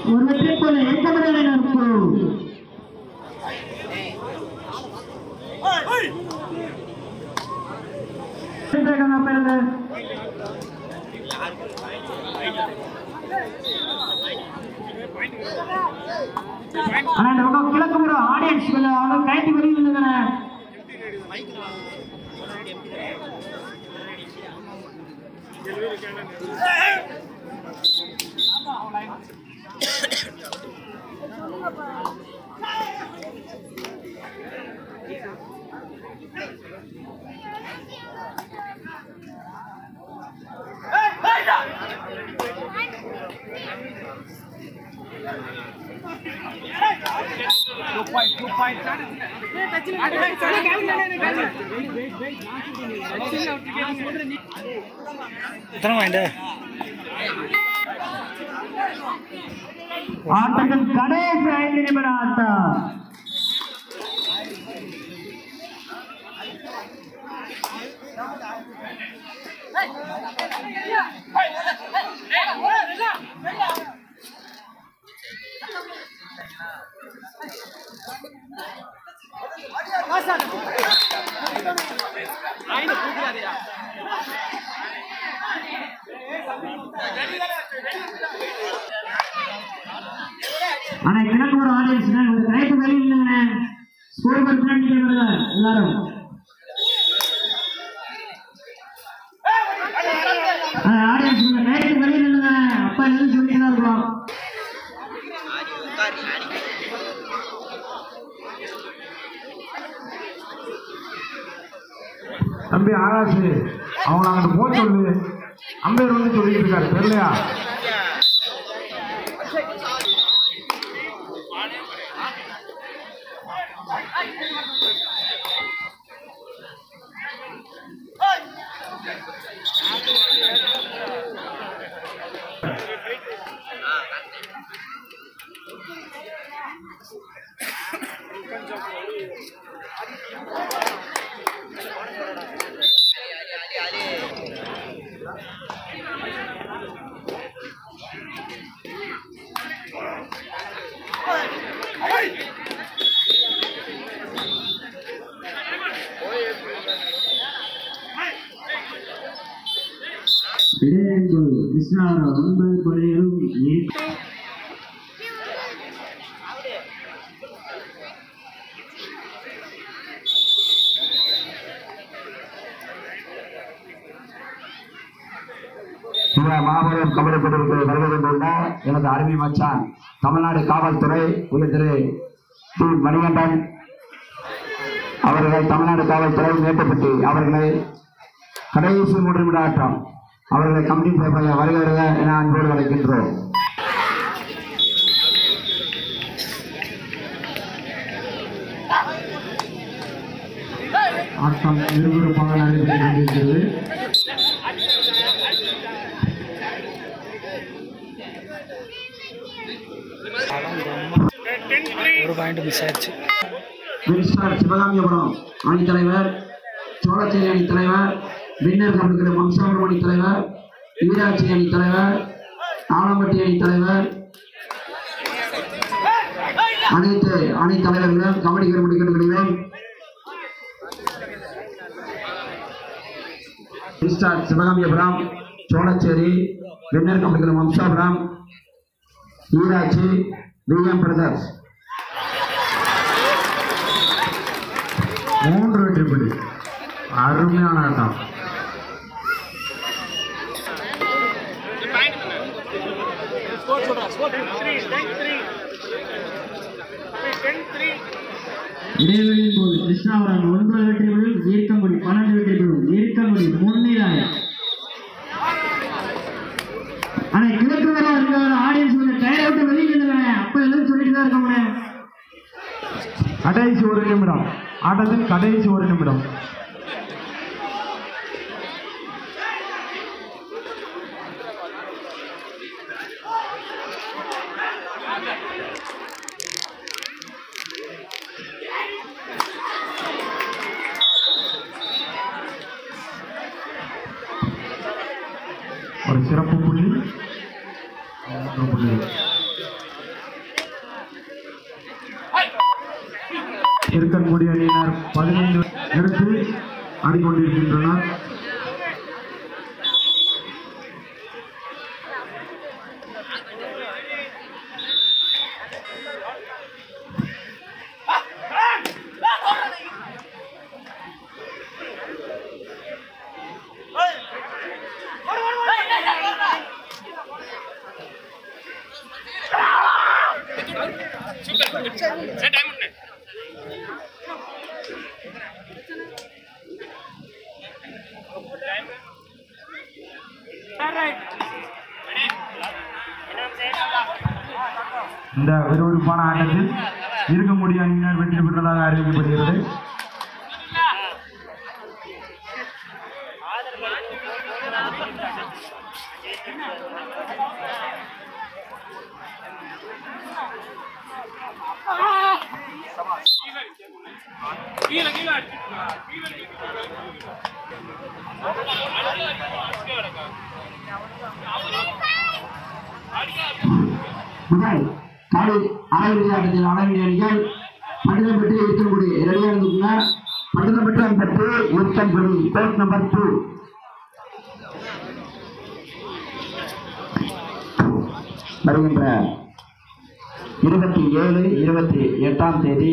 ஒரு வெற்றி போல எத்தனை இருக்கும் கிழக்கு முறை ஆடியன்ஸ் கைட்டு வெளியில் ஆட்டத்தின் கடைசி 5 நிமிட ஆட்டம். ஆனா கிழக்கு ஒரு ஆடியன்ஸ் ரைட்டு வெளியில் இல்லைங்க ஸ்கோர் பண்ணி எல்லாரும் ஆடியன்ஸ் ரைட்டு வெளியில் இல்லைங்க அப்பா எல்லாம் சொல்லிட்டு தான் இருக்கோம். தம்பி ஆகாஷ் அவங்க அங்கிட்டு போக சொல்லு, அம்பேர் வந்து சொல்லிட்டு இருக்காரு தெரியலையா? கிருஷ்ணாவரம் 9 பள்ளிகளும் மாபெரும் கபடி போட்டிக்கு வருகை கொண்டுள்ள எனது அருமை மச்சான் தமிழ்நாடு காவல்துறை உயர் திரு டி மணிகண்டன் அவர்கள், தமிழ்நாடு காவல்துறை மேட்டுப்பட்டி அவர்களை கடைசி 3 நிமிட ஆட்டம் அவர்களை கமிட்டி செய்ய வருகிற என அன்போடு அழைக்கின்றோம். ஆட்டம் விறுவிறுப்பாக நடைபெற்றுக் கொண்டிருக்கிறது. ஒரு பாயிண்ட் மிஸ் ஆயிடுச்சு. சிவகாமியபுரம் அணித்தலைவர், சோழச்சேரி அணி தலைவர், வின்னர் கபடி வம்சாபுரம் அணி தலைவர், ஈராட்சி அணி தலைவர், ஆலம்பட்டி அணி தலைவர், அனைத்து அணி தலைவர்களும் கபடி கண்டுபிடிக்கிறோம். சிவகாமியபுரம், சோழச்சேரி, வின்னர் கபடி வம்சாபுரம், ஈராட்சி, விஎம் பிரதர்ஸ் 3 வெற்றி புள்ளி. அருமையான ஆட்டம். இடைவெளியின் போது கிருஷ்ணாவரம் 9 வெற்றிகளும், ஈர்க்கங்குடி 12 வெற்றிகளும், ஈர்க்கங்குடி முன்னிலை. ஆனா கிழக்கு வர இருக்கிற ஆடியன்ஸ் டயர் விட்டு வெளியில் அப்ப எல்லாம் சொல்லிட்டு தான் இருக்காங்க. கடைசி 1 நிமிடம், ஆட்டத்தின் கடைசி 1 நிமிடம். ஒரு சிறப்பு புள்ளி 3 புள்ளி. இருக்கன்குடி அணியினர் 15 எடுத்து ஆடிக்கொண்டிருக்கின்றனர். இந்த விறுவிறுப்பான ஆட்டத்தில் இருக்கன்குடி அணியினர் வெற்றி பெற்றதாக அறிவிக்கப்படுகிறது. முதல் காலை அரையிறுதி ஆட்டத்தில் அரையிறுதி அணிகள் பண்டனப்பட்டு இருக்கன்குடி ரெடியாக இருந்துக்குங்க. பண்டனப்பட்டு அன்பட்டு இருக்கன்குடி கோட் நம்பர் 2 வருகின்ற 27, 28ஆம் தேதி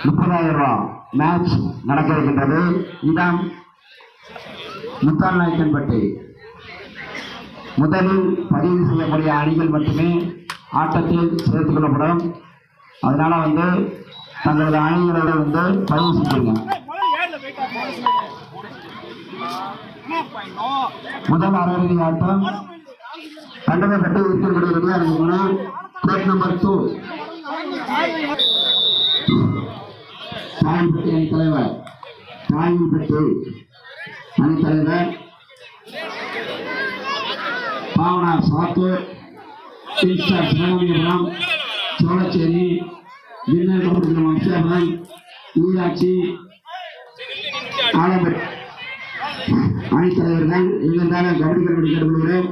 30,000 ரூபாய் மேட்ச் நடக்க இருக்கின்றது. இடம் முத்தால்நாயக்கன்பட்டி. முதலில் பதிவு செய்யக்கூடிய அணிகள் மட்டுமே ஆட்டத்தில் சேர்த்துக் கொள்ளப்படும். அதனால தங்களது அணிகளை பதிவு செஞ்சுங்க. முதல் அரையிறுதி ஆட்டம் பண்டனப்பட்டு இருக்கன்குடி ரெடியாக இருந்தீங்கன்னா கோட் நம்பர் 2 காயல்பட்டி அணி தலைவர் காயல்பட்டி அணி தலைவர் பாவனா சாத்தூர் கிங்ஸ்டார் சிவகாமிபுரம் சோழச்சேரி விண்ணர் வம்சாபுரம் ஊராட்சி ஆலம்பட் அணித்தலைவர்கள் இங்கிருந்தால கவனிக்கப்படி கேட்டுக்கொள்கிறேன்.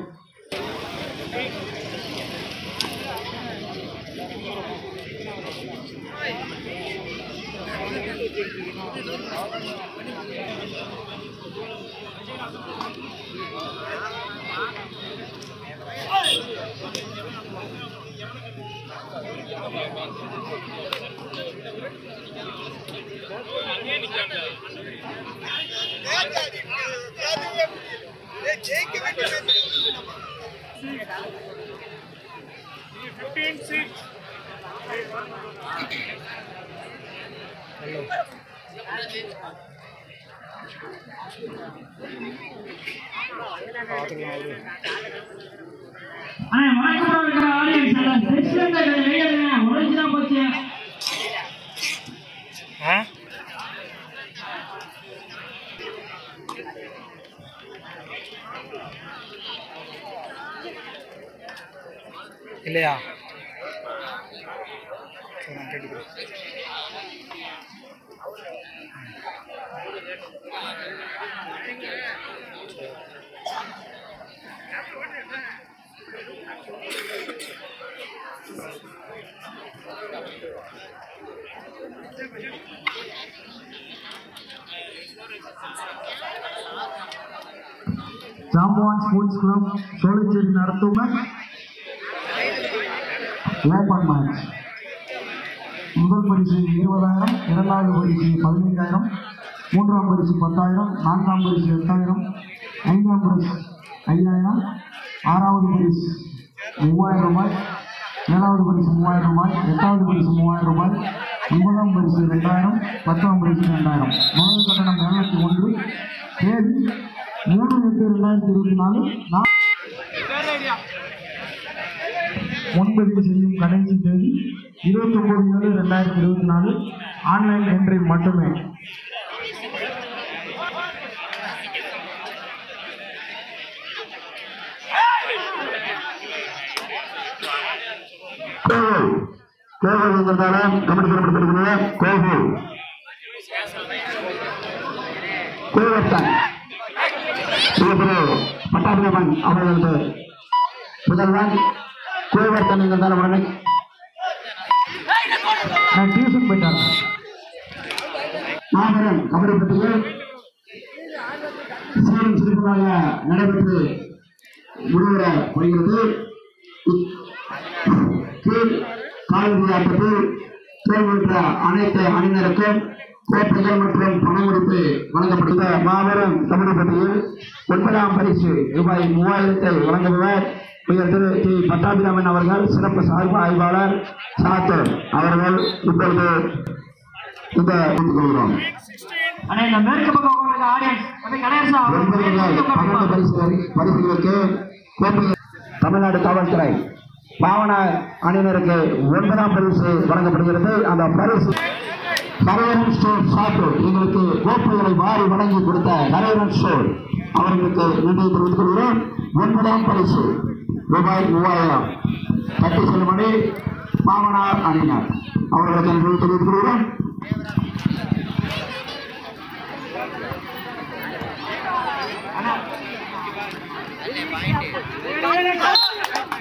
இல்லையா? ஜாம்பவான் ஸ்போர்ட்ஸ் கிளப் சோழச்சேரி நடத்தும் ஓபன் மேட்ச். முதல் பரிசு 20,000, இரண்டாவது பரிசு 15,000, மூன்றாம் பரிசு 10,000, நான்காம் பரிசு 8,000, ஐந்தாம் பரிசு 5,000, ஆறாவது பரிசு 3,000 ரூபாய், ஏழாவது பரிசு 3,000 ரூபாய், எட்டாவது பரிசு 3,000 ரூபாய், 9ஆம் பரிசு 2,000, 10ஆம் பரிசு 2,000. முதல் கட்டணம் 201. தேதி 3/8/2024. முன்பதிவு செய்யும் கடைசி தேதி 29/7/2024. ஆன்லைன் என்ட்ரி மட்டுமே. கோவத்தான் பட்டாபிராமன் அவர்களது முதல்வன் கோவர்த்தன் இருந்தால் உடனே டியூஷன் போயிட்டாங்க. மாபெரும் கபடி போட்டியில் சீரும் சிறப்பாக நடைபெற்று முடிவர வருகிறது. கீழ் காலிறுதி ஆட்டத்தில் தோல்வியுற்ற அனைத்து அணியினருக்கும் கோப்பைகள் மற்றும் பணமுடிப்பு வழங்கப்பட்டுள்ள மாபெரும் கபடி போட்டியில் 9ஆம் பரிசு ரூபாய் 3000 வழங்குபவர் திரு டி பட்டாபிராமன் அவர்கள், சிறப்பு சார்பு ஆய்வாளர் சாத்தூர் அவர்கள் இப்பொழுது இந்த கொள்கிறோம். மேற்கு பக்கம் பரிசுகளுக்கு தமிழ்நாடு காவல்துறை பாவனார் அணியினருக்கு 9ஆம் பரிசு வழங்கப்படுகிறது. அந்த பரிசு நரேரன் ஸ்டோர் சாத்தூர் எங்களுக்கு கோப்பைகளை வாரி வழங்கி கொடுத்த நரேரன் ஸ்டோர் அவர்களுக்கு நன்றி தெரிவித்துக் கொள்கிறோம். 9ஆம் பரிசு ரூபாய் 3000 கட்டி செல்லும்படி பாவனார் அணியினர் அவர்களுக்கு நன்றி தெரிவித்துக் கொள்கிறோம்.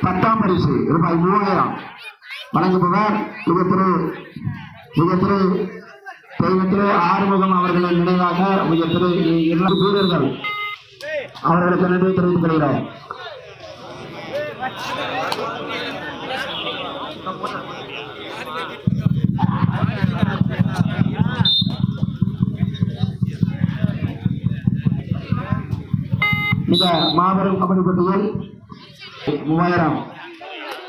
பத்தாம் பரிசு ரூபாய் 3000 வழங்குபவர் திரு ஆறுமுகம் அவர்களின் நினைவாக திரு 2 வீரர்கள் அவர்களுக்கு நன்றி தெரிவித்துக் கொள்கிறோம். இந்த மாபெரும் கபடி போட்டியில் 3000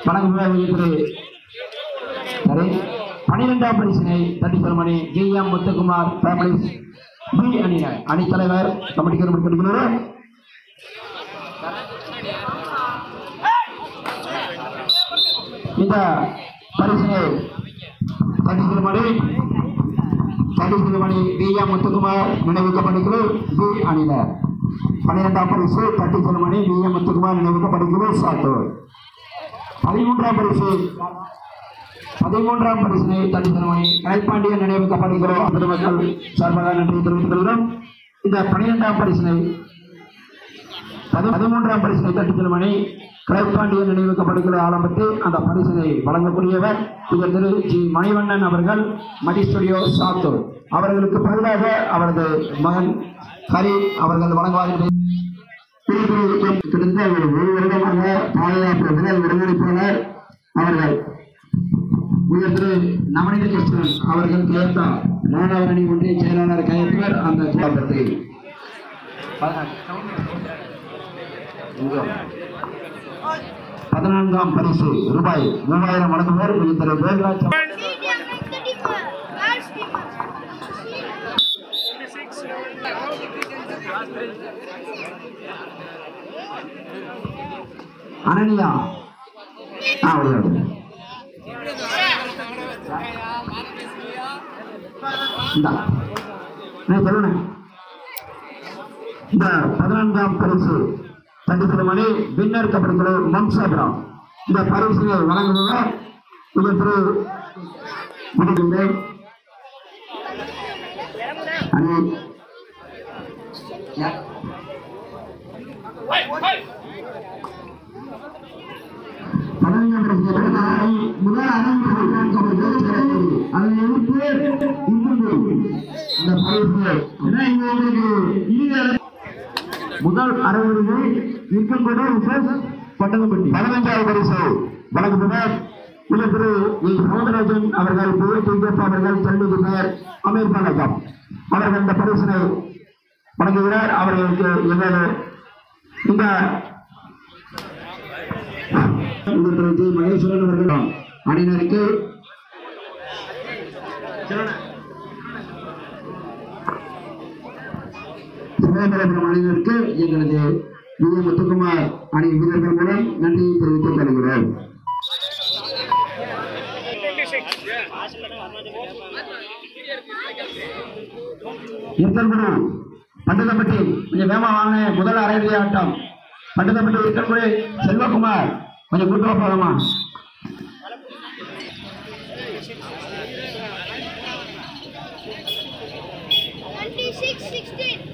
வழங்குபவர் 12ஆம் பரிசினை தட்டி செல்லும்படி ஜி.எம். முத்துக்குமார் ஃபேமிலிஸ் பி அணியினர் அணித்தலைவர் கமிட்டிக்கு முடிக்கிறார். இந்த பரிசினை தட்டி செல்லும்படி ஜி.எம். முத்துக்குமார் நினைவுக்கப்படுகிறது பி அணியினர். 12ஆம் பரிசு தட்டி செல்லும்படி ஜி.எம். முத்துக்குமார் நினைவுக்கப்படுகிறது சாத்தூர். 13ஆம் பரிசினை தட்டி செல்லும்படி கலைப்பாண்டியன் நினைவுக்கப்படுகிறோம் பொதுமக்கள் சார்பாக நன்றி தெரிவித்துக் கொள்கிறோம். இந்த 12ஆம் பரிசினை 13ஆம் பரிசினை தட்டி செல்லும்படி கலைப்பாண்டியன் நினைவுக்கப்படுகிற ஆலம்பட்டு அந்த பரிசினை வழங்கக்கூடியவர் திரு ஜி. மணிவண்ணன் அவர்கள், மதி ஸ்டுடியோ சாத்தூர். அவர்களுக்கு பதிலாக அவரது மகன் ஹரி அவர்கள் வழங்குவார்கள். கிட்டத்தட்ட ஒரு வருடமாக பாதுகாப்பு முதல் ஒருங்கிணைப்பாளர் அவர்கள் திரு நவநீத கிருஷ்ணன் அவர்கள் கேட்டா மாணவர் அணி ஒன்றிய செயலாளர் கையெழுத்தர் அந்த கோபத்தில் 14ஆம் பரிசு ரூபாய் 3000 வழங்குவோர் திரு வேல்ராஜ் அனன்யா சொல்லுங்க. இந்த 14ஆம் பரிசு தட்டி செல்லும்படி வின்னர் கபடிக்குழு மம்சாபுரம் இந்த பரிசினை வழங்குபவர் திரு முதல் அரைவரிசை இருக்கக்கூடிய பட்டணப்பட்டி 15ஆவது பரிசு வழங்குபவர் திரு சௌந்தரராஜன் அவர்கள், அவர்கள் சண்டிகர் அமீர்பாலகம் அவர்கள் இந்த பரிசினை வழங்குகிறார். அவர்களுக்கு இந்த திரு மகேஸ்வரன் அவர்கள் அணியினருக்கு சுகாதாரபுரம் அணியினருக்கு எங்களது ஜி.எம். முத்துக்குமார் அணி வீரர்கள் மூலம் நன்றியை தெரிவித்துக் கொள்கிறோம். இருக்கன்குடி பண்டதப்பட்டி கொஞ்சம் வேகமா வாங்க. முதல் அரையிறுதி ஆட்டம் பண்டதப்பட்டி இருக்கன்குடி செல்வகுமார் கொஞ்சம் கூட்டுவா போகலாமா? Six, 16.